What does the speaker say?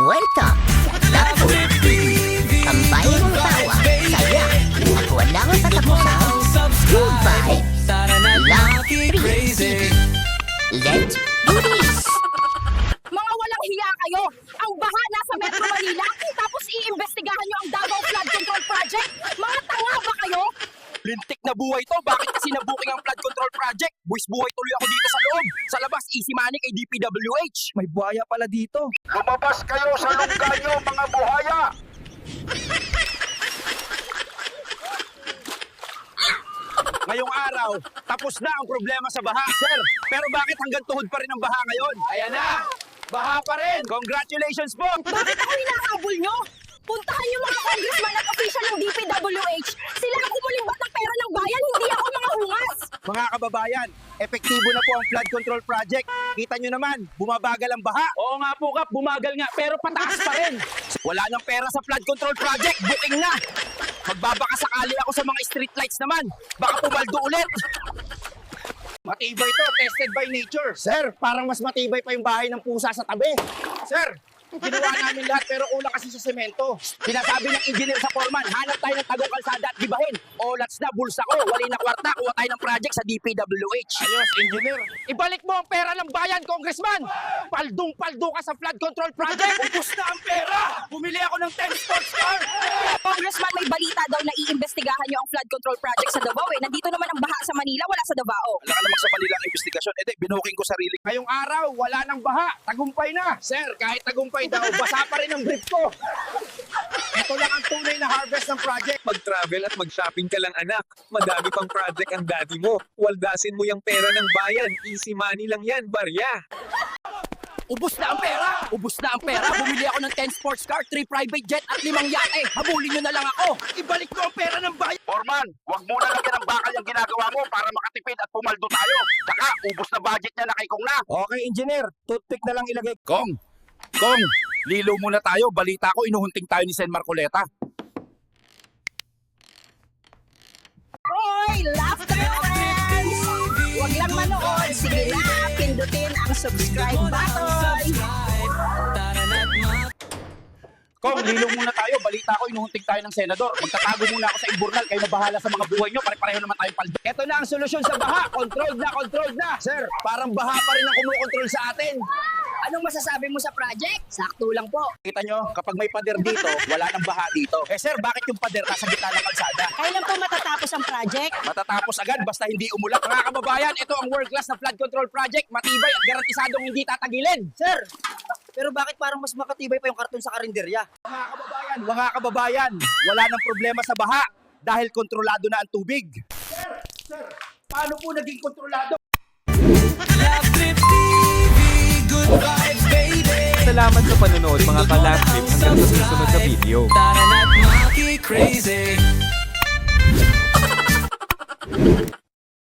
Welcome sa Tapo. Tambayan ng tawa, saya, at walang katapusan. Good vibes. Love 3TV. Let's do this! Mga walang hiya kayo! Ang baha nasa Metro Manila, tapos iimbestigahan nyo ang Davao Flood Control Project? Mga tanga ba kayo? Lintik na buhay to. Bakit kasi nabuking ang flood control project? Buwis buhay tuloy ako dito sa loob. Sa labas, easy money kay DPWH. May buhaya pala dito. Lumabas kayo sa lungga nyo, mga buhaya! Ngayong araw, tapos na ang problema sa baha. Sir, pero bakit hanggang tuhod pa rin ang baha ngayon? Ayan na! Baha pa rin! Congratulations po! Bakit ako hinahabol nyo? Puntahan yung mga congressman at official ng DPWH. Sila ang kumulimbat ng pera ng bayan, hindi ako mga hungas! Mga kababayan, epektibo na po ang flood control project. Kita nyo naman, bumabagal ang baha. Oo nga po, Kap, bumagal nga, pero pataas pa rin. Wala nang pera sa flood control project, booking na. Magbabaka sakali ako sa mga street lights naman. Baka pumaldo ulit. Matibay to, tested by nature. Sir, parang mas matibay pa yung bahay ng pusa sa tabi. Sir, ginawa namin lahat pero kulang kasi sa semento. Sinasabi ng engineer sa foreman, hanap tayo ng tagong kalsada at gibahin. Olats na, bulsa ko, wali na kwarta, kuha tayo ng project sa DPWH. Ayos, engineer. Ibalik mo ang pera ng bayan, congressman! Paldong-paldo ka sa flood control project! Ubus na ang pera! Bumili ako ng 10 sports car! Congressman, may balita daw na iimbestigahan nyo ang flood control project sa Davao eh. Nandito naman ang baha sa Manila, wala sa Davao. Wala ka namang sa Manila ang investigasyon. Binuking ko sarili. Ngayong araw, wala nang baha. Tagumpay na. Sir, kahit tagumpay daw, basa pa rin ang brief ko. Ito lang ang tunay na harvest ng project. Mag-travel at mag-shopping ka lang, anak. Madami pang project ang daddy mo. Waldasin mo yung pera ng bayan. Easy money lang yan, barya. Ubus na ang pera! Ubus na ang pera! Bumili ako ng 10 sports car, 3 private jet at 5 yate. Habulin nyo na lang ako! Ibalik ko ang pera ng bayan! Foreman, huwag mo na lagyan ng bakal yung ginagawa mo para makatipid at pumaldo tayo. Saka, ubos na budget niya na kay Kong na. Okay, engineer. Toothpick na lang ilagay. Kong! Lilaw muna tayo. Balita ko, inuhunting tayo ni Sen Marcoleta. Hoy, laughter friends! Huwag lang manood, sige na, pindutin ang subscribe button! Kong, lilaw muna tayo. Balita ko, inuhunting tayo ng senador. Magtatago muna ako sa Imburnal. Kayo na bahala sa mga buhay nyo. Pare-pareho naman tayong paldo. Ito na ang solusyon sa baha. Controlled na. Sir, parang baha pa rin ang kumukontrol sa atin. Anong masasabi mo sa project? Sakto lang po. Kita nyo, kapag may pader dito, wala nang baha dito. Sir, bakit yung pader nasa gitna ng kalsada? Kailan po matatapos ang project? Matatapos agad basta hindi umulap. Mga kababayan, ito ang world-class na flood control project. Matibay at garantisadong hindi tatagilin. Sir, pero bakit parang mas makatibay pa yung karton sa karinderya? Mga kababayan, wala nang problema sa baha dahil kontrolado na ang tubig. Sir, paano po naging kontrolado? Salamat sa panonood mga ka-last trip hanggang sa susunod na video. Tara na't maki-crazy.